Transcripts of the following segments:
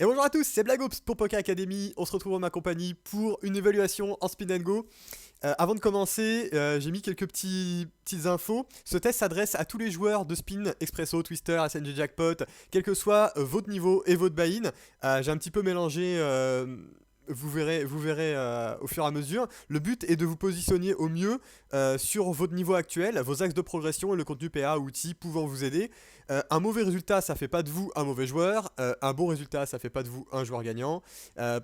Et bonjour à tous, c'est Blagops pour Poker Academy. On se retrouve en ma compagnie pour une évaluation en spin and go. Avant de commencer, j'ai mis quelques petites infos. Ce test s'adresse à tous les joueurs de spin, Expresso, Twister, SNG Jackpot, quel que soit votre niveau et votre buy-in. J'ai un petit peu mélangé. Vous verrez au fur et à mesure. Le but est de vous positionner au mieux sur votre niveau actuel, vos axes de progression et le contenu PA outils pouvant vous aider. Un mauvais résultat, ça fait pas de vous un mauvais joueur. Un bon résultat, ça fait pas de vous un joueur gagnant.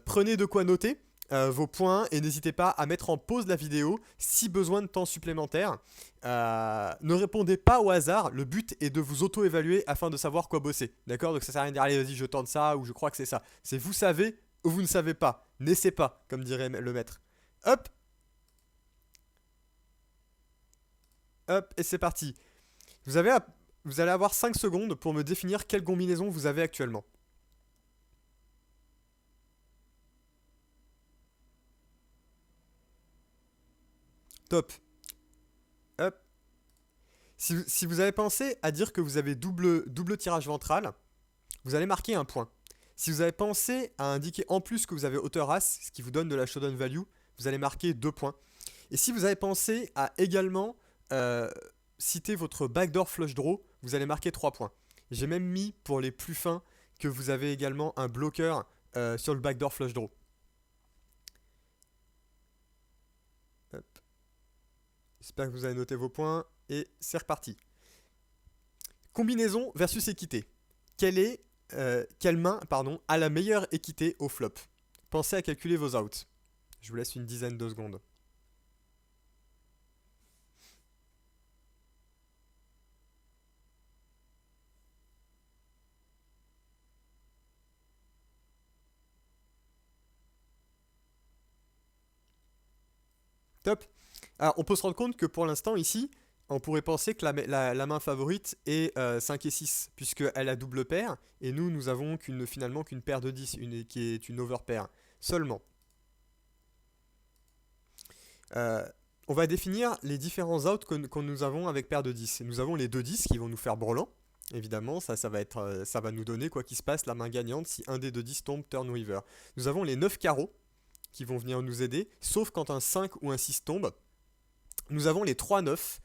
Prenez de quoi noter vos points et n'hésitez pas à mettre en pause la vidéo si besoin de temps supplémentaire. Ne répondez pas au hasard, le but est de vous auto-évaluer afin de savoir quoi bosser. D'accord? Donc ça sert à rien de dire allez vas-y je tente ça ou je crois que c'est ça. C'est vous savez ou vous ne savez pas. N'essaie pas, comme dirait le maître. Hop, hop, et c'est parti. Vous, avez, vous allez avoir 5 secondes pour me définir quelle combinaison vous avez actuellement. Top. Hop. Si vous avez pensé à dire que vous avez double tirage ventral, vous allez marquer un point. Si vous avez pensé à indiquer en plus que vous avez hauteur as, ce qui vous donne de la showdown value, vous allez marquer 2 points. Et si vous avez pensé à également euh, citer votre backdoor flush draw, vous allez marquer 3 points. J'ai même mis pour les plus fins que vous avez également un bloqueur sur le backdoor flush draw. Hop. J'espère que vous avez noté vos points et c'est reparti. Combinaison versus équité. Quelle main a la meilleure équité au flop? Pensez à calculer vos outs. Je vous laisse une dizaine de secondes. Top. Alors, on peut se rendre compte que pour l'instant, ici, on pourrait penser que la main favorite est 5 et 6, puisqu'elle a double paire, et nous avons finalement qu'une paire de 10, qui est une overpair seulement. Euh, on va définir les différents outs que nous avons avec paire de 10. Nous avons les 2 10 qui vont nous faire brelan. Évidemment, ça va nous donner, quoi qu'il se passe, la main gagnante si un des 2 10 tombe turn river. Nous avons les 9 carreaux qui vont venir nous aider, sauf quand un 5 ou un 6 tombe. Nous avons les 3 9,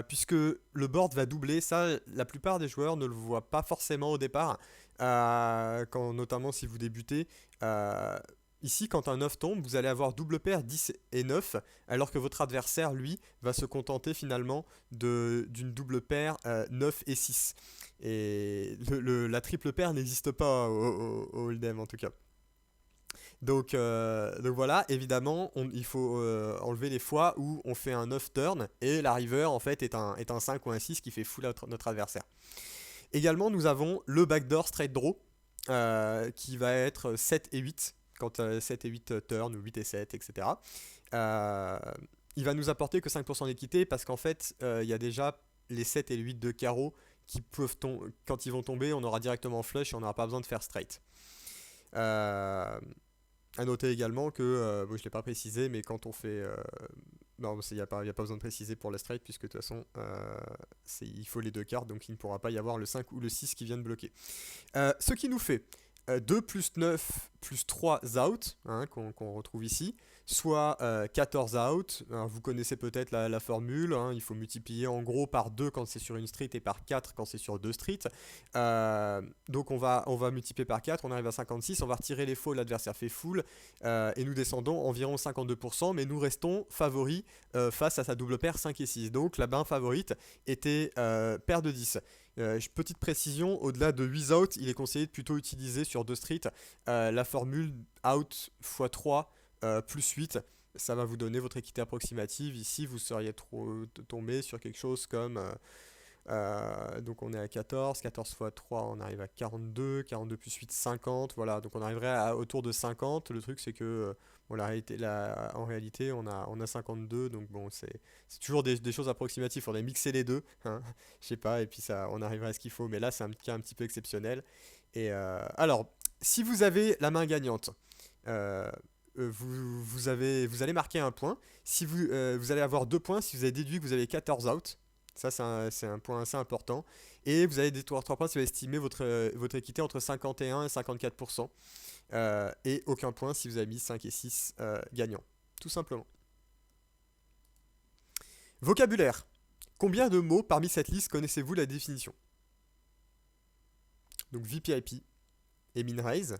puisque le board va doubler. Ça, la plupart des joueurs ne le voient pas forcément au départ, notamment si vous débutez. Euh, Ici, quand un 9 tombe, vous allez avoir double paire 10 et 9, alors que votre adversaire, lui, va se contenter finalement d'une double paire 9 et 6. Et la triple paire n'existe pas au Hold'em en tout cas. Donc voilà, évidemment, il faut enlever les fois où on fait un 9 turn et la river en fait est un 5 ou un 6 qui fait full notre adversaire. Également, nous avons le backdoor straight draw qui va être 7 et 8, quand 7 et 8 turn ou 8 et 7, etc. Euh, il va nous apporter que 5% d'équité parce qu'en fait, il y a déjà les 7 et les 8 de carreau qui peuvent quand ils vont tomber, on aura directement flush et on n'aura pas besoin de faire straight. Euh, à noter également que, je ne l'ai pas précisé, mais quand on fait... non, il n'y a, y a pas besoin de préciser pour le straight, puisque de toute façon, il faut les deux cartes, donc il ne pourra pas y avoir le 5 ou le 6 qui viennent bloquer. Ce qui nous fait 2 plus 9 plus 3 out, hein, qu'on retrouve ici, soit 14 out. Alors, vous connaissez peut-être la formule, hein, il faut multiplier en gros par 2 quand c'est sur une street et par 4 quand c'est sur deux streets. Donc on va multiplier par 4, on arrive à 56, on va retirer les faux, l'adversaire fait full, et nous descendons environ 52%, mais nous restons favoris face à sa double paire 5 et 6. Donc la main favorite était paire de 10. Petite précision, au-delà de 8 out, il est conseillé de plutôt utiliser sur 2 streets la formule out x 3 plus 8. Ça va vous donner votre équité approximative. Ici, vous seriez tombé sur quelque chose comme... donc on est à 14, 14 x 3 on arrive à 42, 42 plus 8, 50, voilà, donc on arriverait autour de 50. Le truc c'est que bon, en réalité on a 52, donc bon c'est toujours des choses approximatives, on a mixé les deux, hein, je sais pas, et puis ça, on arriverait à ce qu'il faut, mais là c'est un cas un petit peu exceptionnel. Et alors, si vous avez la main gagnante, euh, vous allez marquer un point, si vous allez avoir 2 points si vous avez déduit que vous avez 14 out. Ça, c'est un point assez important. Et vous avez des 3 points si vous estimez votre équité entre 51 et 54%. Et aucun point si vous avez mis 5 et 6 gagnants. Tout simplement. Vocabulaire. Combien de mots parmi cette liste connaissez-vous la définition? Donc VPIP et MinRaise.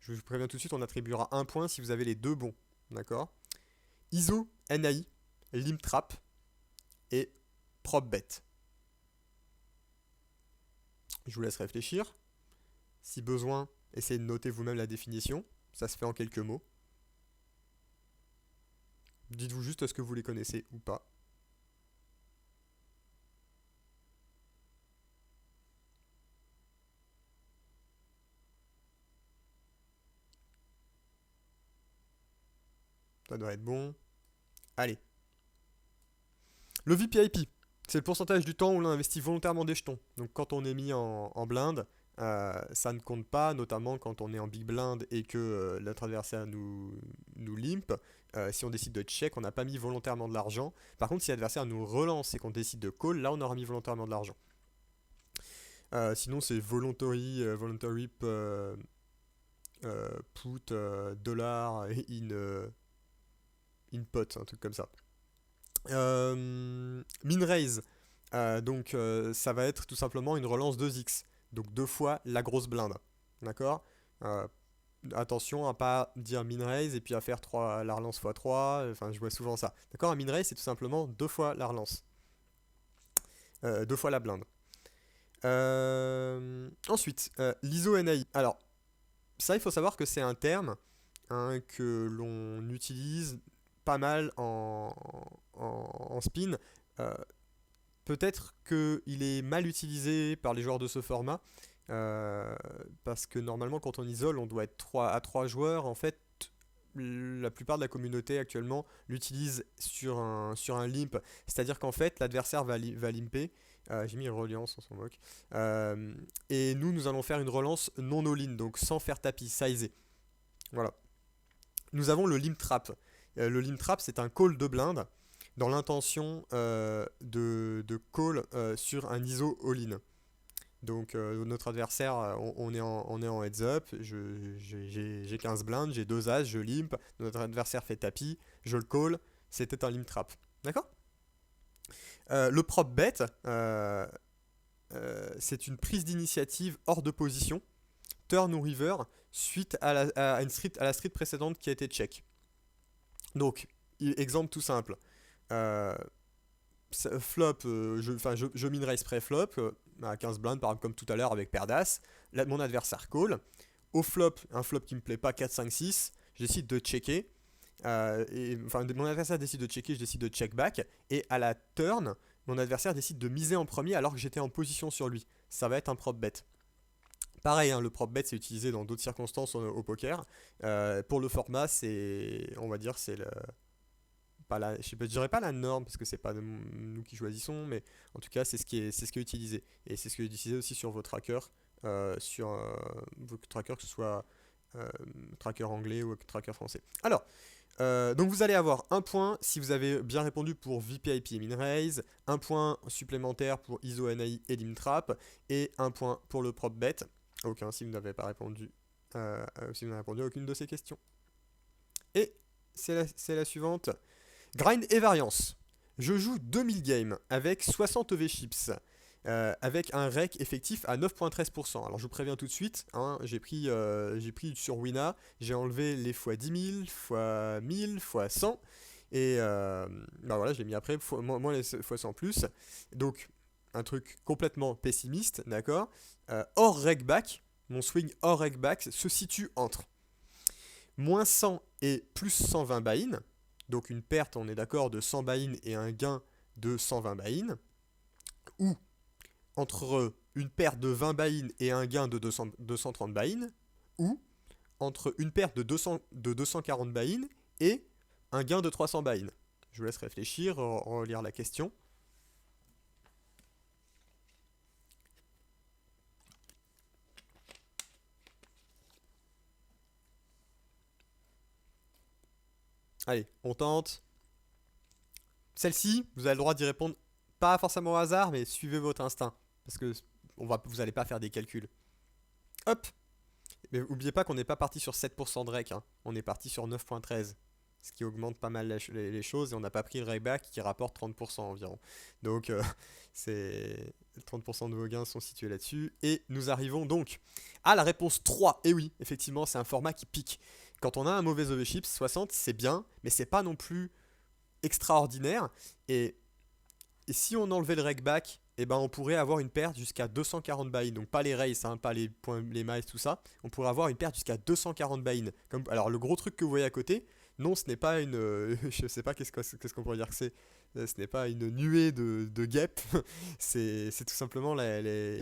Je vous préviens tout de suite, on attribuera un point si vous avez les deux bons. D'accord? ISO, NAI, Limtrap et PropBet. Je vous laisse réfléchir. Si besoin, essayez de noter vous-même la définition. Ça se fait en quelques mots. Dites-vous juste est-ce que vous les connaissez ou pas. Ça doit être bon. Allez. Le VPIP, c'est le pourcentage du temps où l'on investit volontairement des jetons. Donc quand on est mis en blinde, ça ne compte pas, notamment quand on est en big blind et que notre adversaire nous limp. Si on décide de check, on n'a pas mis volontairement de l'argent. Par contre, si l'adversaire nous relance et qu'on décide de call, là on aura mis volontairement de l'argent. Sinon, c'est voluntary put dollar in pot, un truc comme ça. MinRaise, donc ça va être tout simplement une relance 2x, donc deux fois la grosse blinde. D'accord. Attention à pas dire MinRaise et puis à faire la relance x3, enfin je vois souvent ça. D'accord, un MinRaise c'est tout simplement deux fois la relance. Deux fois la blinde. Ensuite, l'ISO NAI. Alors, ça il faut savoir que c'est un terme que l'on utilise pas mal en spin. Peut-être qu'il est mal utilisé par les joueurs de ce format, parce que normalement quand on isole, on doit être 3 à 3 joueurs. En fait, la plupart de la communauté actuellement l'utilise sur un limp, c'est-à-dire qu'en fait l'adversaire va limper. J'ai mis une reliance, on s'en moque. Et nous allons faire une relance non all-in, donc sans faire tapis, sizé. Voilà. Nous avons le limp trap. Le limp trap, c'est un call de blinde dans l'intention de call sur un ISO all-in. Donc notre adversaire, on est en heads up, j'ai 15 blindes, j'ai 2 as, je limp, notre adversaire fait tapis, je le call, c'était un limp trap. D'accord. Le prop bet, c'est une prise d'initiative hors de position, turn ou river, suite à la street précédente qui a été check. Donc, exemple tout simple. Flop, je mine raise pré-flop, à 15 blindes, par exemple, comme tout à l'heure avec paire d'as. Mon adversaire call. Au flop, un flop qui me plaît pas, 4, 5, 6, je décide de checker. Mon adversaire décide de checker, je décide de check back. Et à la turn, mon adversaire décide de miser en premier alors que j'étais en position sur lui. Ça va être un prop bet. Pareil, hein, le prop bet c'est utilisé dans d'autres circonstances au poker. Pour le format, on va dire, c'est je dirais pas la norme parce que c'est pas nous qui choisissons, mais en tout cas c'est ce qui est utilisé et c'est ce que est utilisé aussi sur vos trackers, sur vos trackers que ce soit tracker anglais ou tracker français. Alors, donc vous allez avoir un point si vous avez bien répondu pour VPIP et MinRaise, un point supplémentaire pour ISO NAI et Limtrap et un point pour le prop bet. Aucun si vous n'avez pas répondu, si vous n'avez répondu à aucune de ces questions. Et c'est la suivante. Grind et variance. Je joue 2000 games avec 60 EV chips, avec un rec effectif à 9,13%. Alors je vous préviens tout de suite, hein, j'ai pris sur Wina, j'ai enlevé les fois 10 000, fois 1000, fois 100, et voilà, je l'ai mis après, moins les fois 100 plus. Donc un truc complètement pessimiste, d'accord. Hors rec back, mon swing hors rec back se situe entre moins 100 et plus 120 buy-in. Donc une perte, on est d'accord, de 100 buy-in et un gain de 120 buy-in. Ou entre une perte de 20 buy-in et un gain de 230 buy-in. Ou entre une perte de 240 buy-in et un gain de 300 buy-in. Je vous laisse réfléchir, relire la question. Allez, on tente. Celle-ci, vous avez le droit d'y répondre pas forcément au hasard, mais suivez votre instinct. Parce que vous allez pas faire des calculs. Hop. Mais n'oubliez pas qu'on n'est pas parti sur 7% de rec, hein. On est parti sur 9,13. Ce qui augmente pas mal les choses. Et on n'a pas pris le rayback qui rapporte 30% environ. Donc, c'est 30% de vos gains sont situés là-dessus. Et nous arrivons donc à la réponse 3. Et oui, effectivement, c'est un format qui pique. Quand on a un mauvais overship, 60, c'est bien, mais c'est pas non plus extraordinaire. Et si on enlevait le rakeback, eh ben on pourrait avoir une perte jusqu'à 240 buy-in. Donc pas les races, hein, pas les points, les miles, tout ça. On pourrait avoir une perte jusqu'à 240 buy-in. Alors le gros truc que vous voyez à côté, non, ce n'est pas une... je sais pas qu'est-ce qu'on pourrait dire que c'est. Ce n'est pas une nuée de guêpes. C'est tout simplement